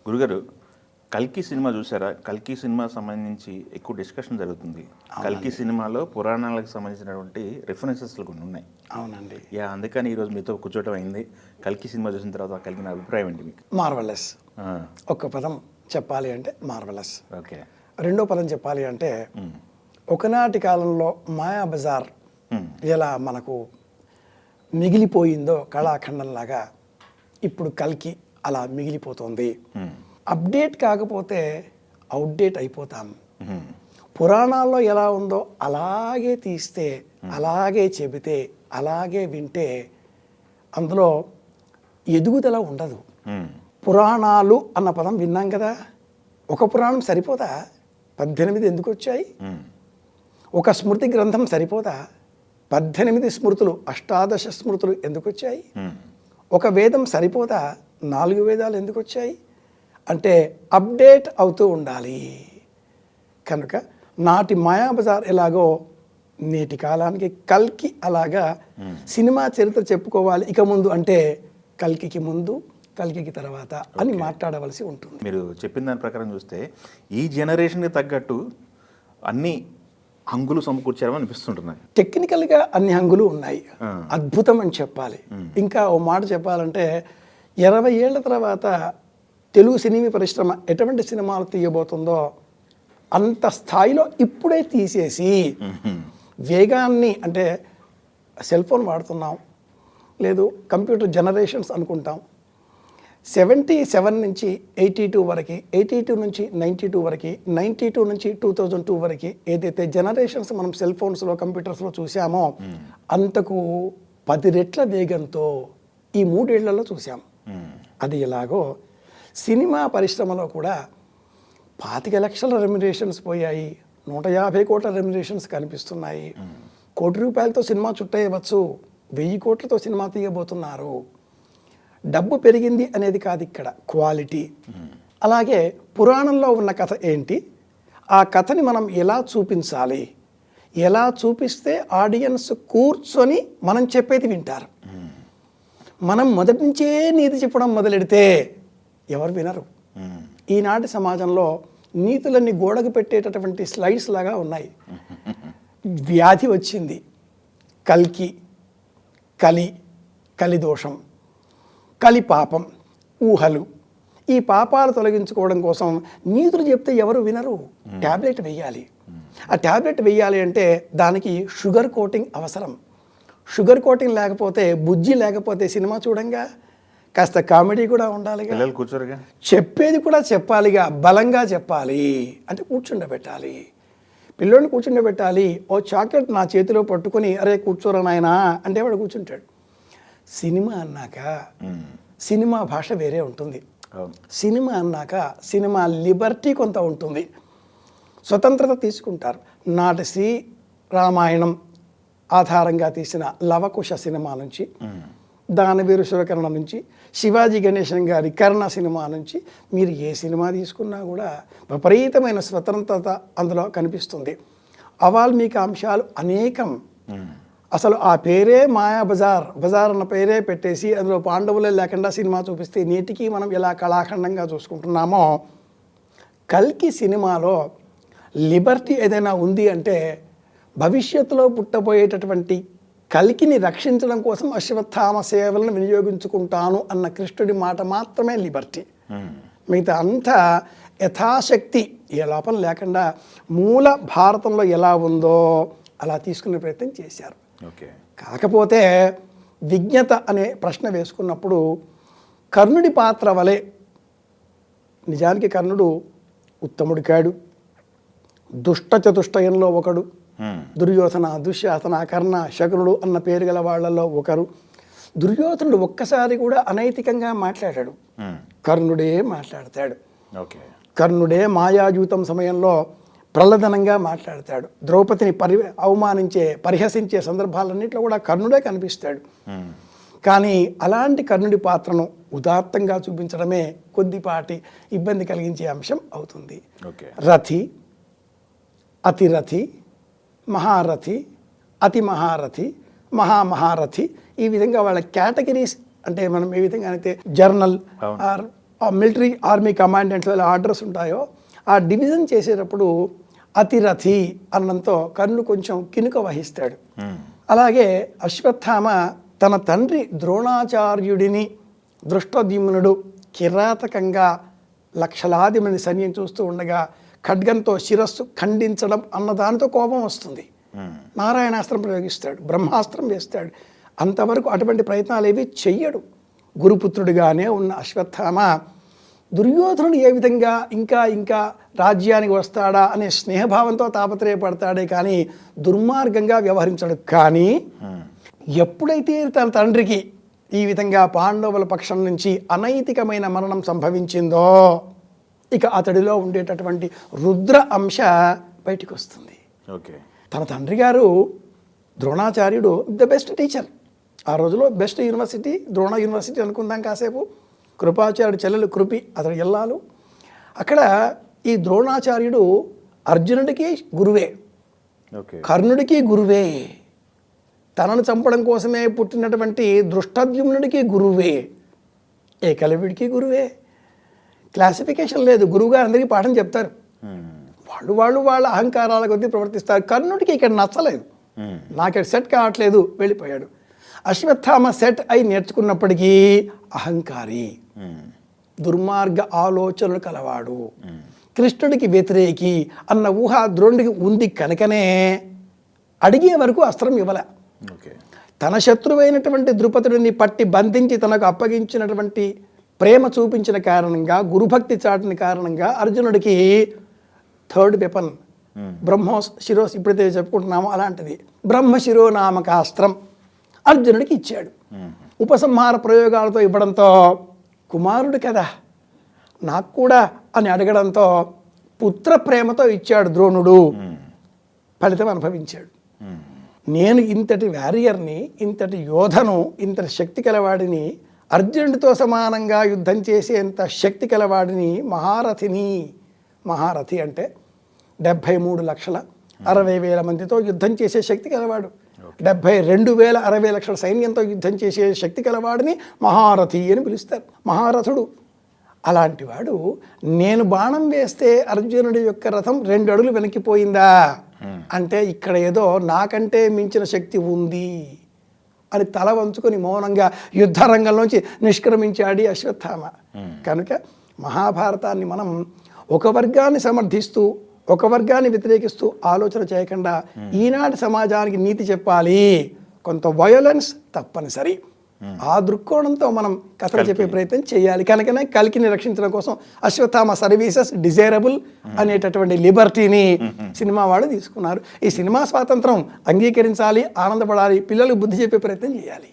గురుగారు, కల్కి సినిమా చూసారా? కల్కి సినిమా సంబంధించి ఎక్కువ డిస్కషన్ జరుగుతుంది. కల్కి సినిమాలో పురాణాలకు సంబంధించినటువంటి రిఫరెన్సెస్లు కొన్ని ఉన్నాయి. అవునండి. అందుకని ఈరోజు మీతో కూర్చోవటం అయింది. కల్కి సినిమా చూసిన తర్వాత కలిగిన అభిప్రాయం ఏంటి మీకు? మార్వెలస్. ఒక్క పదం చెప్పాలి అంటే మార్వెలస్. ఓకే. రెండో పదం చెప్పాలి అంటే ఒకనాటి కాలంలో మాయాబజార్ ఎలా మనకు మిగిలిపోయిందో కళాఖండంలాగా ఇప్పుడు కల్కి అలా మిగిలిపోతుంది. అప్డేట్ కాకపోతే అవుట్డేట్ అయిపోతాం. పురాణాల్లో ఎలా ఉందో అలాగే తీస్తే, అలాగే చెబితే, అలాగే వింటే అందులో ఎదుగుదల ఉండదు. పురాణాలు అన్న పదం విన్నాం కదా, ఒక పురాణం సరిపోదా? 18 ఎందుకు వచ్చాయి? ఒక స్మృతి గ్రంథం సరిపోదా? 18 స్మృతులు, 18 స్మృతులు ఎందుకు వచ్చాయి? ఒక వేదం సరిపోదా? 4 వేదాలు ఎందుకు వచ్చాయి? అంటే అప్డేట్ అవుతూ ఉండాలి. కనుక నాటి మాయాబజార్ ఎలాగో నేటి కాలానికి కల్కి అలాగా సినిమా చరిత్ర చెప్పుకోవాలి ఇక ముందు అంటే కల్కికి ముందు, కల్కికి తర్వాత అని మాట్లాడవలసి ఉంటుంది. మీరు చెప్పిన దాని ప్రకారం చూస్తే ఈ జనరేషన్కి తగ్గట్టు అన్ని హంగులు సమకూర్చారని అనిపిస్తుంటున్నాయి. టెక్నికల్గా అన్ని హంగులు ఉన్నాయి, అద్భుతం అని చెప్పాలి. ఇంకా ఓ మాట చెప్పాలంటే 20 ఏళ్ల తర్వాత తెలుగు సినిమా పరిశ్రమ ఎటువంటి సినిమాలు తీయబోతుందో అంత స్థాయిలో ఇప్పుడే తీసేసి వేగాన్ని, అంటే సెల్ ఫోన్ వాడుతున్నాం, లేదు కంప్యూటర్ జనరేషన్స్ అనుకుంటాం, 77 నుంచి 82 వరకు, 82 నుంచి 92 వరకు, 92 నుంచి 2002 వరకు ఏదైతే జనరేషన్స్ మనం సెల్ ఫోన్స్లో, కంప్యూటర్స్లో చూసామో అంతకు 10 రెట్ల వేగంతో ఈ 3 ఏళ్లలో చూసాం. అది ఎలాగో సినిమా పరిశ్రమలో కూడా 25 లక్షల రెమ్యునరేషన్స్ పోయాయి, 150 కోట్ల రెమ్యునరేషన్స్ కనిపిస్తున్నాయి. ₹1 కోటి సినిమా చుట్టేయవచ్చు, 1000 కోట్లతో సినిమా తీయబోతున్నారు. డబ్బు పెరిగింది అనేది కాదు ఇక్కడ, క్వాలిటీ. అలాగే పురాణంలో ఉన్న కథ ఏంటి, ఆ కథని మనం ఎలా చూపించాలి, ఎలా చూపిస్తే ఆడియన్స్ కూర్చొని మనం చెప్పేది వింటారు. మనం మొదటి నుంచే నీతి చెప్పడం మొదలెడితే ఎవరు వినరు. ఈనాటి సమాజంలో నీతులన్నీ గోడకు పెట్టేటటువంటి స్లైడ్స్ లాగా ఉన్నాయి. వ్యాధి వచ్చింది, కల్కి, కలిదోషం, కలి పాపం, ఊహలు. ఈ పాపాలు తొలగించుకోవడం కోసం నీతులు చెప్తే ఎవరు వినరు. ట్యాబ్లెట్ వేయాలి. ఆ ట్యాబ్లెట్ వేయాలి అంటే దానికి షుగర్ కోటింగ్ అవసరం. షుగర్ కోటింగ్ లేకపోతే, బుజ్జి లేకపోతే సినిమా చూడంగా కాస్త కామెడీ కూడా ఉండాలిగా, చెప్పేది కూడా చెప్పాలిగా, బలంగా చెప్పాలి. అంటే కూర్చుండబెట్టాలి, పిల్లోడిని కూర్చుండబెట్టాలి. ఓ చాక్లెట్ నా చేతిలో పట్టుకొని అరే కూర్చోరా నాయనా అంటే వాడు కూర్చుంటాడు. సినిమా అన్నాక సినిమా భాష వేరే ఉంటుంది. సినిమా అన్నాక సినిమా లిబర్టీ కొంత ఉంటుంది, స్వతంత్రత తీసుకుంటారు. నాటి రామాయణం ఆధారంగా తీసిన లవకుశ సినిమా నుంచి, దానవీరు శురకర్ణ నుంచి, శివాజీ గణేశన్ గారి కర్ణ సినిమా నుంచి మీరు ఏ సినిమా తీసుకున్నా కూడా విపరీతమైన స్వతంత్రత అందులో కనిపిస్తుంది. అవాల్మీకి అంశాలు అనేకం. అసలు ఆ పేరే మాయాబజార్, బజార్ అన్న పేరే పెట్టేసి అందులో పాండవులే లేకుండా సినిమా చూపిస్తే నేటికి మనం ఎలా కళాఖండంగా చూసుకుంటున్నామో, కల్కి సినిమాలో లిబర్టీ ఏదైనా ఉంది అంటే భవిష్యత్తులో పుట్టబోయేటటువంటి కల్కిని రక్షించడం కోసం అశ్వత్థామ సేవలను వినియోగించుకుంటాను అన్న కృష్ణుడి మాట మాత్రమే లిబర్టీ. మిగతా అంతా యథాశక్తి, ఏ లోపం లేకుండా మూల భారతంలో ఎలా ఉందో అలా తీసుకునే ప్రయత్నం చేశారు. కాకపోతే విజ్ఞత అనే ప్రశ్న వేసుకున్నప్పుడు కర్ణుడి పాత్ర వలె, నిజానికి కర్ణుడు ఉత్తముడు కాడు, దుష్ట చతుష్టయంలో ఒకడు. దుర్యోధన, దుశ్శాసన, కర్ణ, శకునుడు అన్న పేరు గల వాళ్ళల్లో ఒకరు. దుర్యోధనుడు ఒక్కసారి కూడా అనైతికంగా మాట్లాడాడు, కర్ణుడే మాట్లాడతాడు. కర్ణుడే మాయాజూతం సమయంలో ప్రలదనంగా మాట్లాడతాడు. ద్రౌపదిని పరిహసించే సందర్భాలన్నింటిలో కూడా కర్ణుడే కనిపిస్తాడు. కానీ అలాంటి కర్ణుడి పాత్రను ఉదాత్తంగా చూపించడమే కొద్దిపాటి ఇబ్బంది కలిగించే అంశం అవుతుంది. రథి, అతిరథి, మహారథి, అతి మహారథి, మహామహారథి, ఈ విధంగా వాళ్ళ కేటగిరీస్, అంటే మనం ఏ విధంగా అయితే general or military army commandants వాళ్ళ ఆర్డర్స్ ఉంటాయో ఆ డివిజన్ చేసేటప్పుడు అతిరథి అన్నంతో కర్ణుడు కొంచెం కినుక వహిస్తాడు. అలాగే అశ్వత్థామ తన తండ్రి ద్రోణాచార్యుడిని దృష్టద్యుమ్నుడు కిరాతకంగా లక్షలాది మంది సైన్యం చూస్తూ ఉండగా ఖడ్గంతో శిరస్సు ఖండించడం అన్నదానితో కోపం వస్తుంది. నారాయణాస్త్రం ప్రయోగిస్తాడు, బ్రహ్మాస్త్రం వేస్తాడు. అంతవరకు అటువంటి ప్రయత్నాలు ఏవి చెయ్యడు. గురుపుత్రుడిగానే ఉన్న అశ్వత్థామ దుర్యోధనుడు ఏ విధంగా ఇంకా ఇంకా రాజ్యానికి వస్తాడా అనే స్నేహభావంతో తాపత్రయపడతాడే కానీ దుర్మార్గంగా వ్యవహరించడు. కానీ ఎప్పుడైతే తన తండ్రికి ఈ విధంగా పాండవుల పక్షం నుంచి అనైతికమైన మరణం సంభవించిందో ఇక అతడిలో ఉండేటటువంటి రుద్ర అంశ బయటికి వస్తుంది. ఓకే. తన తండ్రి గారు ద్రోణాచార్యుడు ద బెస్ట్ టీచర్. ఆ రోజులో బెస్ట్ యూనివర్సిటీ ద్రోణ యూనివర్సిటీ అనుకుందాం కాసేపు. కృపాచార్యుడు చెల్లెలు కృపి అతడు ఎల్లాలు. అక్కడ ఈ ద్రోణాచార్యుడు అర్జునుడికి గురువే, కర్ణుడికి గురువే, తనను చంపడం కోసమే పుట్టినటువంటి దృష్టద్యుమ్నుడికి గురువే, ఏకలవ్యుడికి గురువే. క్లాసిఫికేషన్ లేదు, గురువుగారు అందరికీ పాఠం చెప్తారు. వాళ్ళ అహంకారాల కొద్దీ ప్రవర్తిస్తారు. కర్ణుడికి ఇక్కడ నచ్చలేదు, నాకు సెట్ కావట్లేదు, వెళ్ళిపోయాడు. అశ్వత్థామ సెట్ అయి నేర్చుకున్నప్పటికీ అహంకారి, దుర్మార్గ ఆలోచనలు కలవాడు, కృష్ణుడికి వ్యతిరేకి అన్న ఊహ ద్రోణుడికి ఉంది కనుకనే అడిగే వరకు అస్త్రం ఇవ్వలే. తన శత్రువైనటువంటి ద్రుపదుడిని పట్టి బంధించి తనకు అప్పగించినటువంటి ప్రేమ చూపించిన కారణంగా, గురుభక్తి చాటిన కారణంగా అర్జునుడికి థర్డ్ వెపన్ బ్రహ్మశిరోస్ ఇప్పుడైతే చెప్పుకుంటున్నామో అలాంటిది బ్రహ్మశిరో నామక అస్త్రం అర్జునుడికి ఇచ్చాడు. ఉపసంహార ప్రయోగాలతో ఇవ్వడంతో కుమారుడు కదా నాకు కూడా అని అడగడంతో పుత్ర ప్రేమతో ఇచ్చాడు ద్రోణుడు. ఫలితం అనుభవించాడు. నేను ఇంతటి వారియర్ని, ఇంతటి యోధను, ఇంతటి శక్తి కలవాడిని, అర్జునుడితో సమానంగా యుద్ధం చేసేంత శక్తి కలవాడిని, మహారథిని. మహారథి అంటే 73,60,000 మందితో యుద్ధం చేసే శక్తి కలవాడు. 72,000,60,000 సైన్యంతో యుద్ధం చేసే శక్తి కలవాడిని మహారథి అని పిలుస్తారు, మహారథుడు. అలాంటి వాడు నేను బాణం వేస్తే అర్జునుడి యొక్క రథం 2 అడుగులు వెనక్కిపోయిందా అంటే ఇక్కడ ఏదో నాకంటే మించిన శక్తి ఉంది అని తల వంచుకొని మౌనంగా యుద్ధ రంగంలోంచి నిష్క్రమించాడు అశ్వత్థామ. కనుక మహాభారతాన్ని మనం ఒక వర్గాన్ని సమర్థిస్తూ ఒక వర్గాన్ని వ్యతిరేకిస్తూ ఆలోచన చేయకుండా ఈనాటి సమాజానికి నీతి చెప్పాలి, కొంత వయోలెన్స్ తప్పనిసరి, ఆ దృక్కోణంతో మనం కథలు చెప్పే ప్రయత్నం చేయాలి. కనుకనే కల్కిని రక్షించడం కోసం అశ్వత్థామ సర్వీసెస్ డిజైరబుల్ అనేటటువంటి లిబర్టీని సినిమా వాళ్ళు తీసుకున్నారు. ఈ సినిమా స్వాతంత్రం అంగీకరించాలి, ఆనందపడాలి, పిల్లలకు బుద్ధి చెప్పే ప్రయత్నం చేయాలి.